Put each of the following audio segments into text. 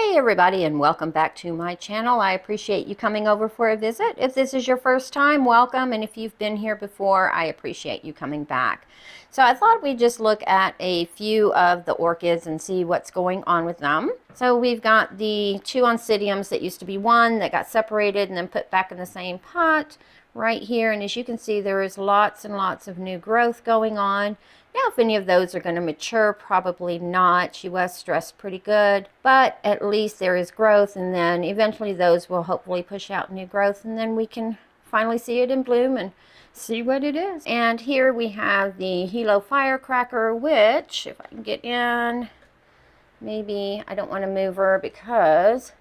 Hey everybody, and welcome back to my channel. I appreciate you coming over for a visit. If this is your first time, welcome, and if you've been here before, I appreciate you coming back. So I thought we'd just look at a few of the orchids and see what's going on with them. So we've got the two oncidiums that used to be one that got separated and then put back in the same pot right here, and as you can see, there is lots and lots of new growth going on. Now, if any of those are going to mature, probably not. She was stressed pretty good, but at least there is growth, and then eventually those will hopefully push out new growth, and then we can finally see it in bloom and see what it is. And here we have the Hilo Firecracker, which, if I can get in, maybe I don't want to move her because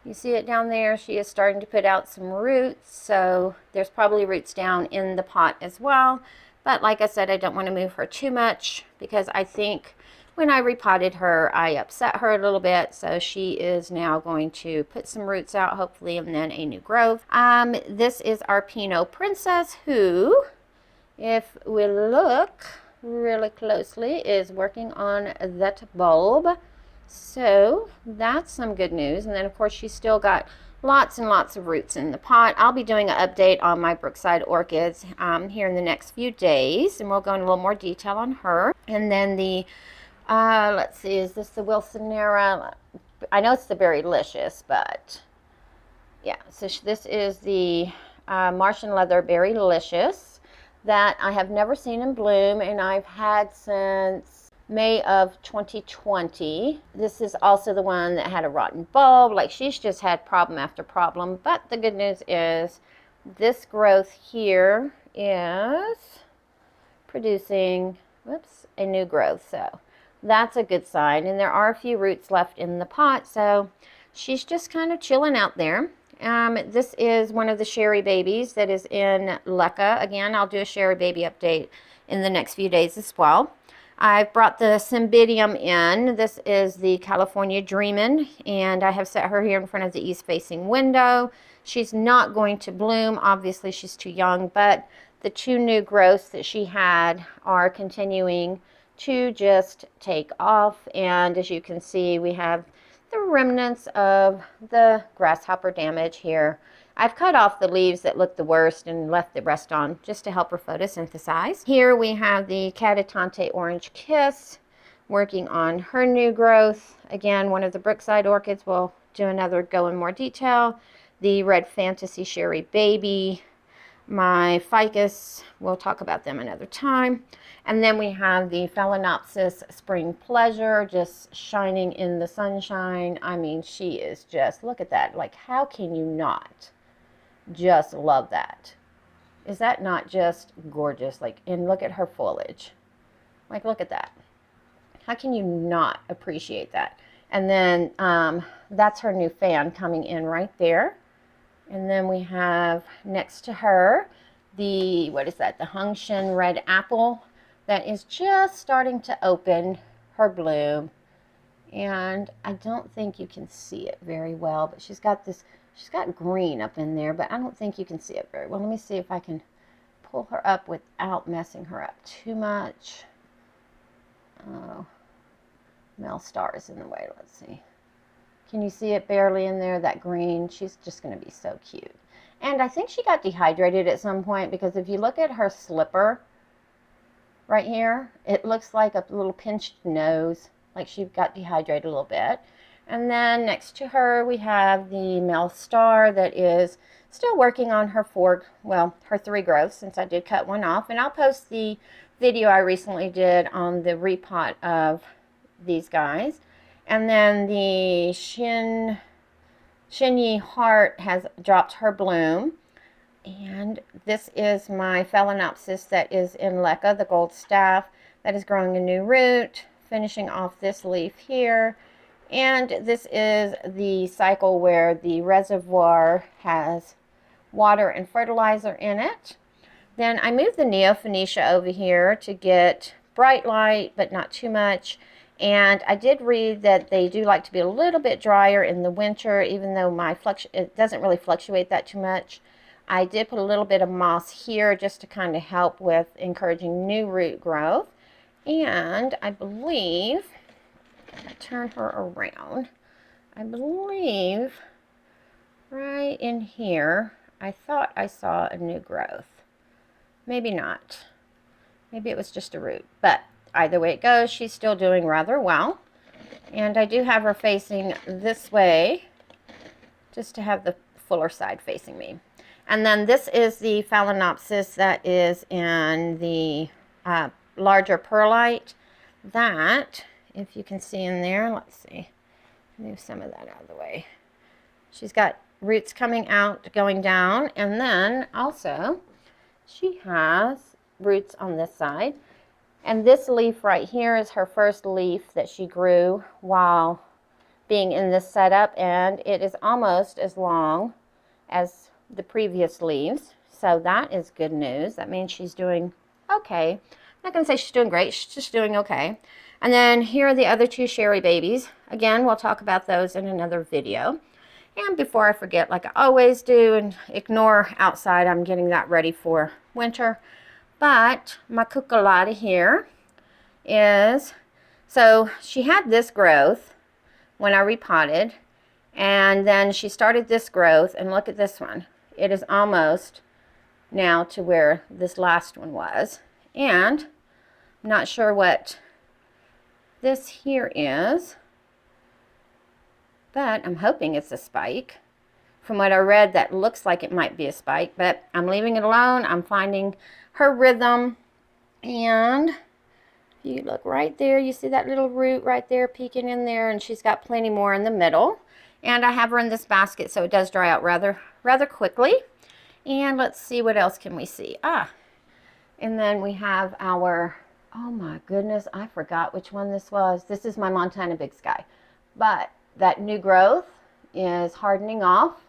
you see it down there. She is starting to put out some roots, so there's probably roots down in the pot as well. But like I said, I don't want to move her too much because I think when I repotted her, I upset her a little bit. So she is now going to put some roots out, hopefully, and then a new growth. This is our Pinot Princess, who, if we look really closely, is working on that bulb. So that's some good news. And then, of course, she's still got lots and lots of roots in the pot. I'll be doing an update on my Brookside orchids here in the next few days, and we'll go into a little more detail on her. And then the, let's see, is this the Wilsonera? I know it's the Berrylicious, but yeah, so this is the Martian Leather Berrylicious that I have never seen in bloom, and I've had since May of 2020. This is also the one that had a rotten bulb. Like, she's just had problem after problem. But the good news is this growth here is producing, whoops, a new growth. So that's a good sign. And there are a few roots left in the pot. So she's just kind of chilling out there. This is one of the Sherry babies that is in LECA. Again, I'll do a Sherry baby update in the next few days as well. I've brought the Cymbidium in. This is the California Dreamin', and I have set her here in front of the east-facing window. She's not going to bloom. Obviously, she's too young, but the two new growths that she had are continuing to just take off. And as you can see, we have the remnants of the grasshopper damage here. I've cut off the leaves that look the worst and left the rest on just to help her photosynthesize. Here we have the Catatante Orange Kiss working on her new growth. Again, one of the Brookside orchids. We'll do another go in more detail. The Red Fantasy Sherry Baby. My ficus, we'll talk about them another time. And then we have the Phalaenopsis Spring Pleasure just shining in the sunshine. I mean, she is just, look at that. Like, how can you not just love that? Is that not just gorgeous? Like, and look at her foliage. Like, look at that. How can you not appreciate that? And then that's her new fan coming in right there. And then we have next to her the, what is that? The Hungshin Red Apple that is just starting to open her bloom. And I don't think you can see it very well, but she's got this, she's got green up in there, but I don't think you can see it very well. Let me see if I can pull her up without messing her up too much. Oh, Mel Star is in the way. Let's see. Can you see it barely in there, that green? She's just going to be so cute. And I think she got dehydrated at some point, because if you look at her slipper right here, it looks like a little pinched nose, like she got dehydrated a little bit. And then next to her, we have the Mel Star that is still working on her her three growths, since I did cut one off. And I'll post the video I recently did on the repot of these guys. And then the Shinyi Heart has dropped her bloom. And this is my Phalaenopsis that is in LECA, the gold staff, that is growing a new root, finishing off this leaf here. And this is the cycle where the reservoir has water and fertilizer in it. Then I moved the Neophonetia over here to get bright light, but not too much. And I did read that they do like to be a little bit drier in the winter, even though it doesn't really fluctuate that too much. I did put a little bit of moss here just to kind of help with encouraging new root growth. And I believe, if I turn her around, I believe right in here, I thought I saw a new growth. Maybe not. Maybe it was just a root. But either way it goes, she's still doing rather well. And I do have her facing this way, just to have the fuller side facing me. And then this is the Phalaenopsis that is in the larger perlite. That, if you can see in there, let's see, move some of that out of the way. She's got roots coming out, going down, and then also she has roots on this side. And this leaf right here is her first leaf that she grew while being in this setup, and it is almost as long as the previous leaves. So that is good news. That means she's doing okay. I'm not going to say she's doing great, she's just doing okay. And then here are the other two Sherry babies. Again, we'll talk about those in another video. And before I forget, like I always do, and ignore outside, I'm getting that ready for winter. But my cuckolata here is, so she had this growth when I repotted, and then she started this growth, and look at this one. It is almost now to where this last one was. And I'm not sure what this here is, but I'm hoping it's a spike. From what I read, that looks like it might be a spike, but I'm leaving it alone. I'm finding her rhythm. And if you look right there, you see that little root right there peeking in there, and she's got plenty more in the middle. And I have her in this basket, so it does dry out rather quickly. And let's see, what else can we see? And then we have our, oh my goodness, I forgot which one this was. This is my Montana Big Sky. But that new growth is hardening off,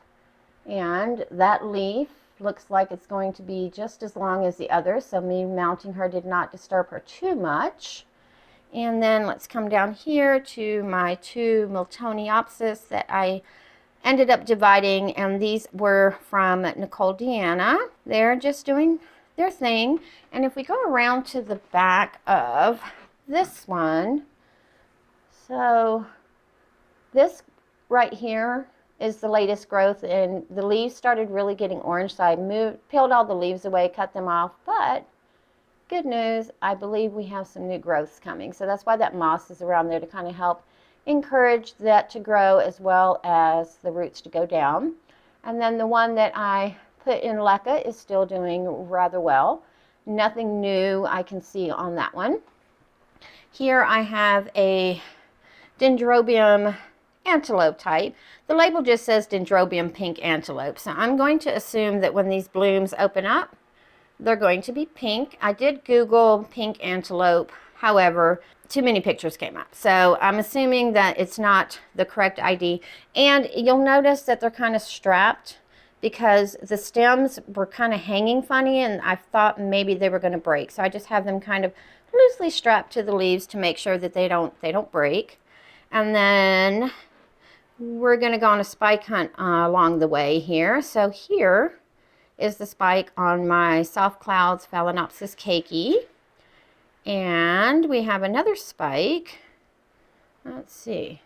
and that leaf looks like it's going to be just as long as the others, so me mounting her did not disturb her too much. And then let's come down here to my two Miltoniopsis that I ended up dividing, and these were from Nicole Deanna. They're just doing their thing. And if we go around to the back of this one, so this right here is the latest growth, and the leaves started really getting orange, so I peeled all the leaves away, cut them off. But good news, I believe we have some new growths coming, so that's why that moss is around there, to kind of help encourage that to grow as well as the roots to go down. And then the one that I put in leca is still doing rather well. Nothing new I can see on that one. Here I have a Dendrobium Antelope type. The label just says Dendrobium Pink Antelope, so I'm going to assume that when these blooms open up, they're going to be pink. I did Google pink antelope, however, too many pictures came up, so I'm assuming that it's not the correct ID. And you'll notice that they're kind of strapped because the stems were kind of hanging funny, and I thought maybe they were going to break, so I just have them kind of loosely strapped to the leaves to make sure that they don't break. And then we're going to go on a spike hunt along the way here. So here is the spike on my Soft Clouds Phalaenopsis cakey. And we have another spike. Let's see.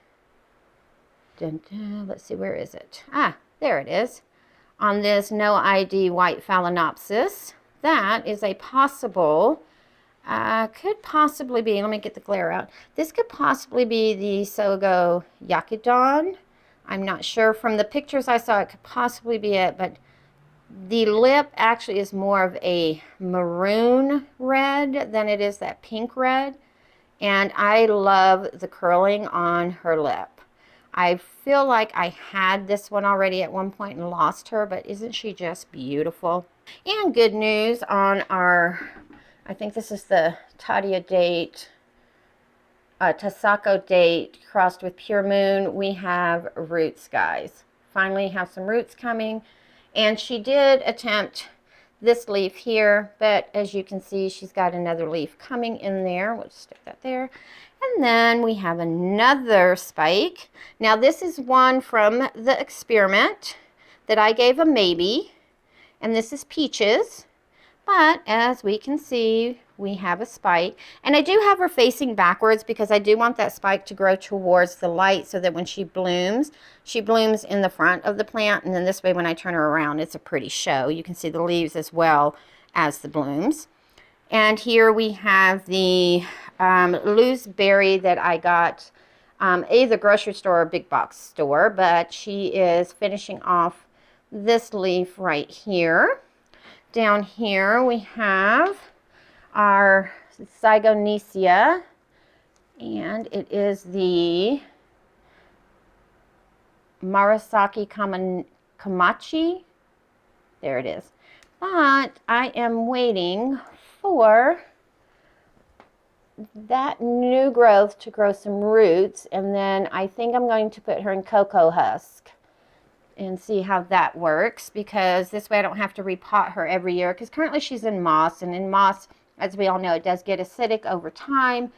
Let's see, where is it? There it is. On this No ID White Phalaenopsis. That is a possible, could possibly be, let me get the glare out. This could possibly be the Sogo Yakidon. I'm not sure. From the pictures I saw, it could possibly be it, but the lip actually is more of a maroon red than it is that pink red. And I love the curling on her lip. I feel like I had this one already at one point and lost her, but isn't she just beautiful? And good news on our, I think this is the Tadia date, Tasako date crossed with Pure Moon. We have roots, guys. Finally have some roots coming. And she did attempt this leaf here, but as you can see, she's got another leaf coming in there. We'll just stick that there. And then we have another spike. Now this is one from the experiment that I gave a maybe, and this is Peaches. But as we can see, we have a spike. And I do have her facing backwards because I do want that spike to grow towards the light so that when she blooms in the front of the plant. And then this way when I turn her around, it's a pretty show. You can see the leaves as well as the blooms. And here we have the loose berry that I got either grocery store or big box store, but she is finishing off this leaf right here. Down here we have our Zygonesia, and it is the Murasaki Kamachi. There it is. But I am waiting for that new growth to grow some roots, and then I think I'm going to put her in cocoa husk and see how that works, because this way I don't have to repot her every year, because currently she's in moss, and in moss, as we all know, it does get acidic over time,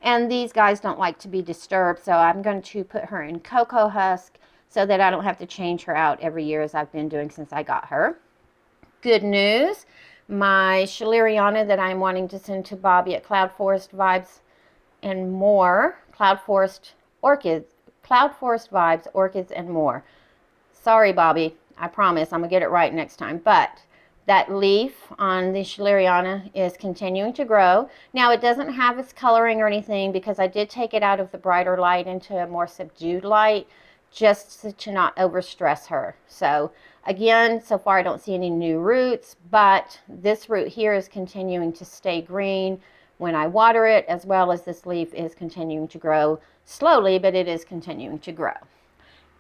and these guys don't like to be disturbed. So I'm going to put her in cocoa husk so that I don't have to change her out every year as I've been doing since I got her. Good news, my Schilleriana that I'm wanting to send to Bobby at Cloud Forest Vibes and More, Cloud Forest Vibes, Orchids and More. Sorry, Bobby, I promise I'm gonna get it right next time. But that leaf on the Schilleriana is continuing to grow. Now it doesn't have its coloring or anything because I did take it out of the brighter light into a more subdued light just to not overstress her. So again, so far I don't see any new roots, but this root here is continuing to stay green when I water it, as well as this leaf is continuing to grow slowly, but it is continuing to grow.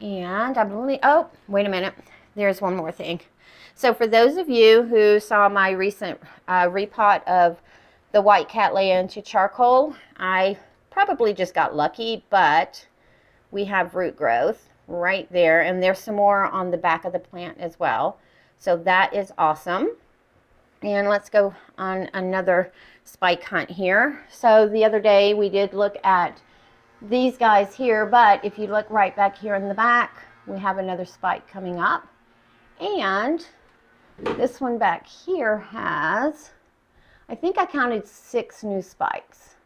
And I believe, oh, wait a minute, there's one more thing. So for those of you who saw my recent repot of the white cattleya into charcoal, I probably just got lucky, but we have root growth right there, and there's some more on the back of the plant as well. So that is awesome. And let's go on another spike hunt here. So the other day we did look at these guys here, but if you look right back here in the back, we have another spike coming up. And this one back here has, I think I counted 6 new spikes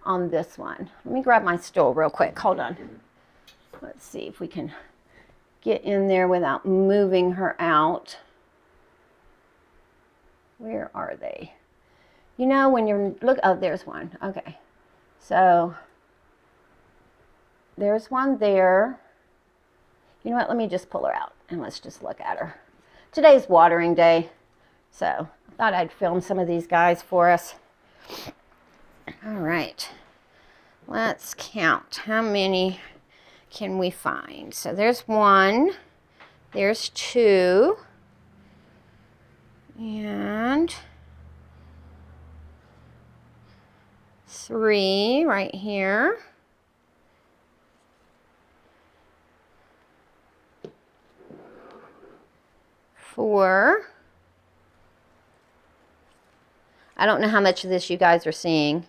on this one. Let me grab my stool real quick. Hold on. Let's see if we can get in there without moving her out. Where are they? You know, when you're, look, oh, there's one. Okay. So there's one there. You know what? Let me just pull her out and let's just look at her. Today's watering day, so I thought I'd film some of these guys for us. All right. Let's count. How many can we find? So there's 1, there's 2, and 3 right here. 4. I don't know how much of this you guys are seeing,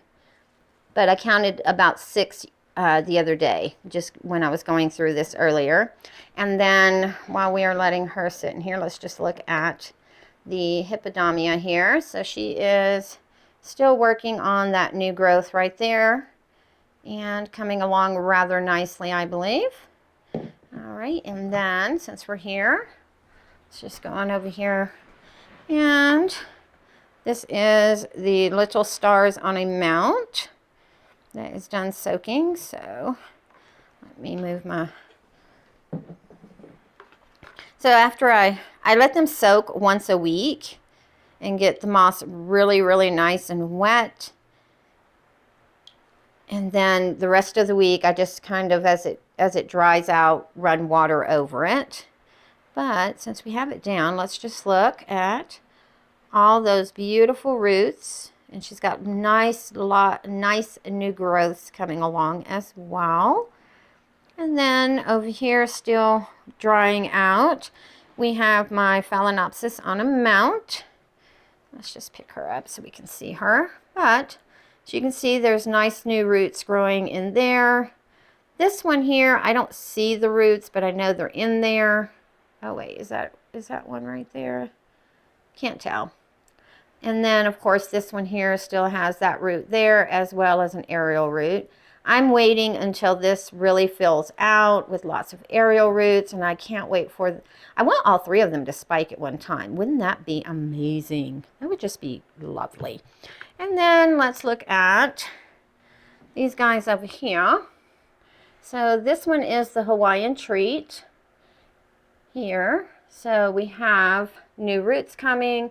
but I counted about 6 the other day, just when I was going through this earlier. And then while we are letting her sit in here, let's just look at the Hippodamia here. So she is still working on that new growth right there and coming along rather nicely, I believe. All right, and then since we're here, let's just go on over here. And this is the Little Stars on a Mount that is done soaking. So let me move my... So after I let them soak once a week and get the moss really, really nice and wet. And then the rest of the week, I just kind of, as it dries out, run water over it. But since we have it down, let's just look at all those beautiful roots. And she's got nice new growths coming along as well. And then over here, still drying out, we have my Phalaenopsis on a mount. Let's just pick her up so we can see her. But as you can see, there's nice new roots growing in there. This one here, I don't see the roots, but I know they're in there. Oh wait, is that one right there? Can't tell. And then, of course, this one here still has that root there, as well as an aerial root. I'm waiting until this really fills out with lots of aerial roots, and I can't wait for, I want all three of them to spike at one time. Wouldn't that be amazing? That would just be lovely. And then let's look at these guys over here. So this one is the Hawaiian Treat here. So we have new roots coming.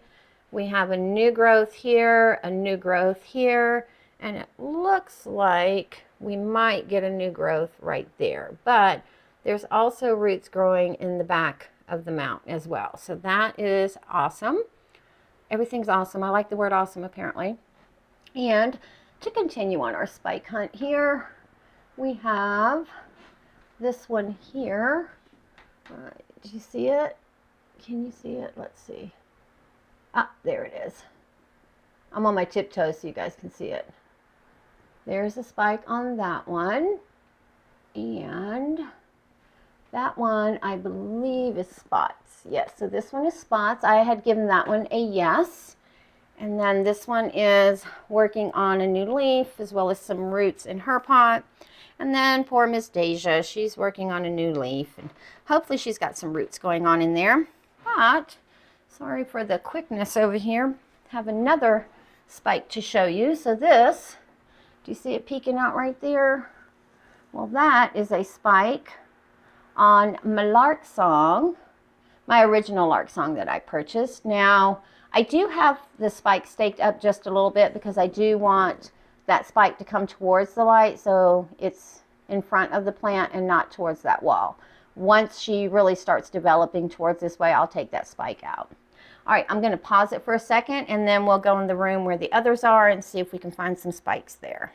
We have a new growth here, a new growth here, and it looks like we might get a new growth right there. But there's also roots growing in the back of the mount as well. So that is awesome. Everything's awesome. I like the word awesome, apparently. And to continue on our spike hunt here, we have this one here. Do you see it? Can you see it? Let's see. Ah, there it is. I'm on my tiptoes so you guys can see it. There's a spike on that one. And that one, I believe, is spots. Yes, so this one is spots. I had given that one a yes. And then this one is working on a new leaf, as well as some roots in her pot. And then poor Miss Deja, she's working on a new leaf. And hopefully she's got some roots going on in there. But, sorry for the quickness over here. Have another spike to show you. So this, do you see it peeking out right there? Well, that is a spike on my lark song, my original lark song that I purchased. Now, I do have the spike staked up just a little bit because I do want that spike to come towards the light, so it's in front of the plant and not towards that wall. Once she really starts developing towards this way, I'll take that spike out. All right, I'm going to pause it for a second, and then we'll go in the room where the others are and see if we can find some spikes there.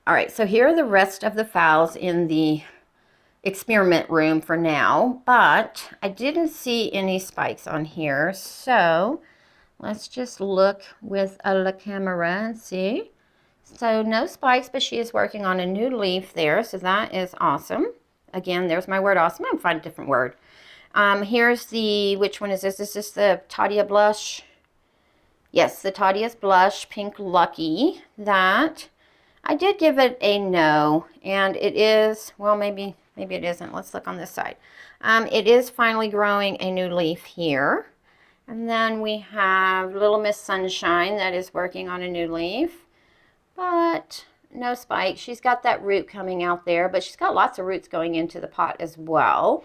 All right, so here are the rest of the phals in the experiment room for now, but I didn't see any spikes on here, so let's just look with la camera and see. So no spikes, but she is working on a new leaf there, so that is awesome. Again, there's my word awesome. I'm find a different word. Here's the, which one is this? Is this the Tadia Blush? Yes, the Tadia's Blush Pink Lucky. That, I did give it a no, and it is, well, maybe it isn't. Let's look on this side. It is finally growing a new leaf here. And then we have Little Miss Sunshine that is working on a new leaf. But no spike. She's got that root coming out there, but she's got lots of roots going into the pot as well.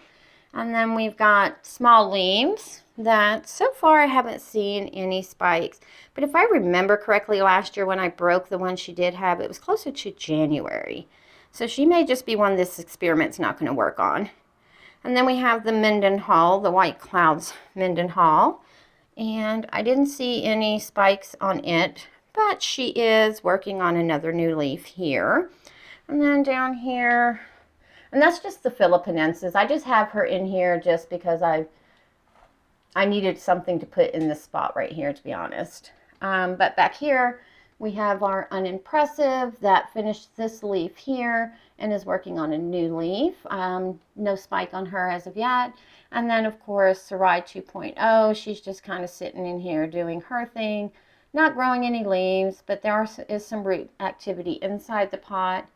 And then we've got small leaves that so far I haven't seen any spikes. But if I remember correctly, last year when I broke the one she did have, it was closer to January. So she may just be one this experiment's not going to work on. And then we have the Mendenhall, the White Clouds Mendenhall. And I didn't see any spikes on it, but she is working on another new leaf here. And then down here, and that's just the Phalaenopsis. I just have her in here just because I needed something to put in this spot right here, to be honest. But back here, we have our Unimpressive that finished this leaf here and is working on a new leaf. No spike on her as of yet. And then, of course, Sarai 2.0, she's just kind of sitting in here doing her thing. Not growing any leaves, but there is some root activity inside the pot,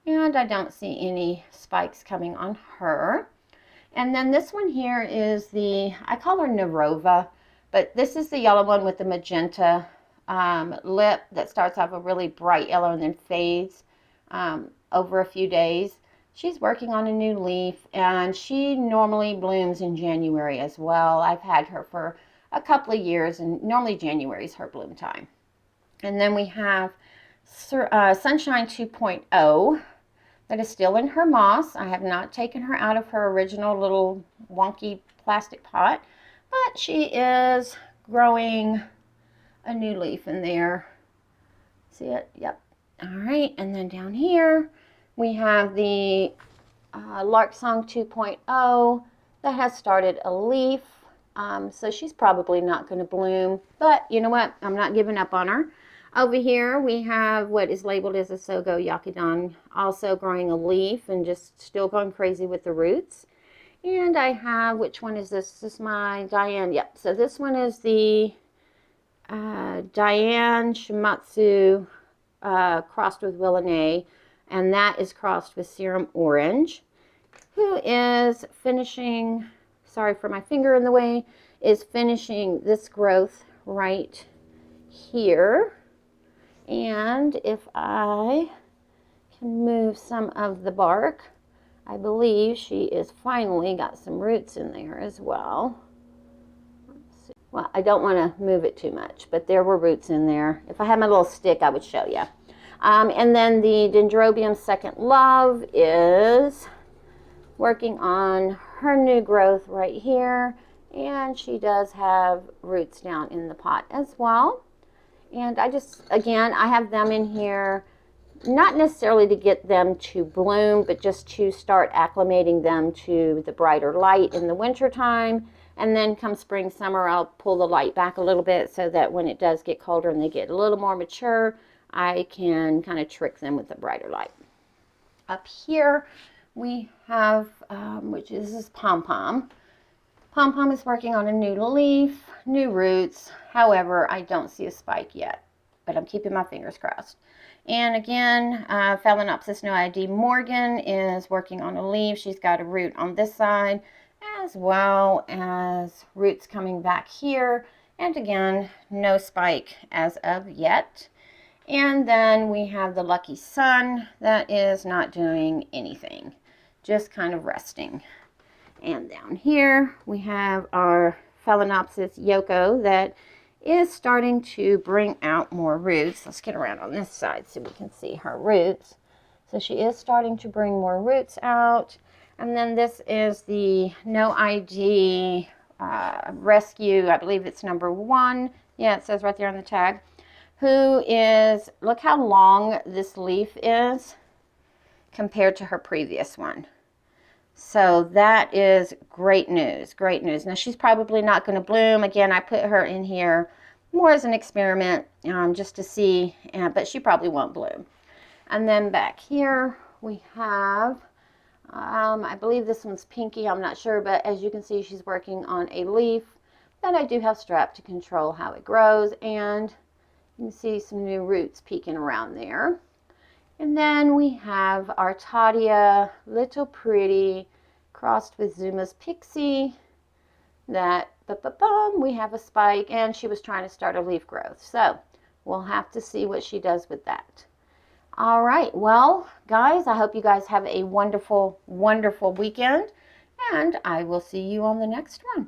and I don't see any spikes coming on her. And then this one here is the, I call her Nerova, but this is the yellow one with the magenta lip that starts off a really bright yellow and then fades over a few days. She's working on a new leaf, and she normally blooms in January as well. I've had her for a couple of years, and normally January is her bloom time. And then we have Sunshine 2.0 that is still in her moss. I have not taken her out of her original little wonky plastic pot, but she is growing a new leaf in there. See it? Yep. All right, and then down here we have the Lark Song 2.0 that has started a leaf. So she's probably not going to bloom, but you know what? I'm not giving up on her. Over here, we have what is labeled as a Sogo Yakidon, also growing a leaf and just still going crazy with the roots. And I have, which one is this? This is my Diane. Yep. So this one is the Diane Shimatsu crossed with Willinay, and that is crossed with Serum Orange, who is finishing, sorry for my finger in the way, is finishing this growth right here. And if I can move some of the bark, I believe she is finally got some roots in there as well. Well, I don't want to move it too much, but there were roots in there. If I had my little stick, I would show you. And then the Dendrobium Second Love is working on her new growth right here. And she does have roots down in the pot as well. And I just, again, I have them in here, not necessarily to get them to bloom, but just to start acclimating them to the brighter light in the winter time. And then come spring, summer, I'll pull the light back a little bit so that when it does get colder and they get a little more mature, I can kind of trick them with the brighter light. Up here we have, which is Pom Pom. Pom Pom is working on a new leaf, new roots. However, I don't see a spike yet, but I'm keeping my fingers crossed. And again, Phalaenopsis no ID Morgan is working on a leaf. She's got a root on this side, as well as roots coming back here. And again, no spike as of yet. And then we have the Lucky Sun that is not doing anything, just kind of resting. And down here we have our Phalaenopsis Yoko that is starting to bring out more roots. Let's get around on this side so we can see her roots. So she is starting to bring more roots out. And then this is the No ID Rescue. I believe it's number 1. Yeah, it says right there on the tag. Who is, look how long this leaf is compared to her previous one. So that is great news, great news. Now she's probably not going to bloom. Again, I put her in here more as an experiment just to see, but she probably won't bloom. And then back here we have, I believe this one's Pinky, I'm not sure, but as you can see, she's working on a leaf that I do have strapped to control how it grows, and you can see some new roots peeking around there. And then we have our Tadia, Little Pretty, crossed with Zuma's Pixie. That, we have a spike, and she was trying to start a leaf growth. So we'll have to see what she does with that. All right, well, guys, I hope you guys have a wonderful, wonderful weekend, and I will see you on the next one.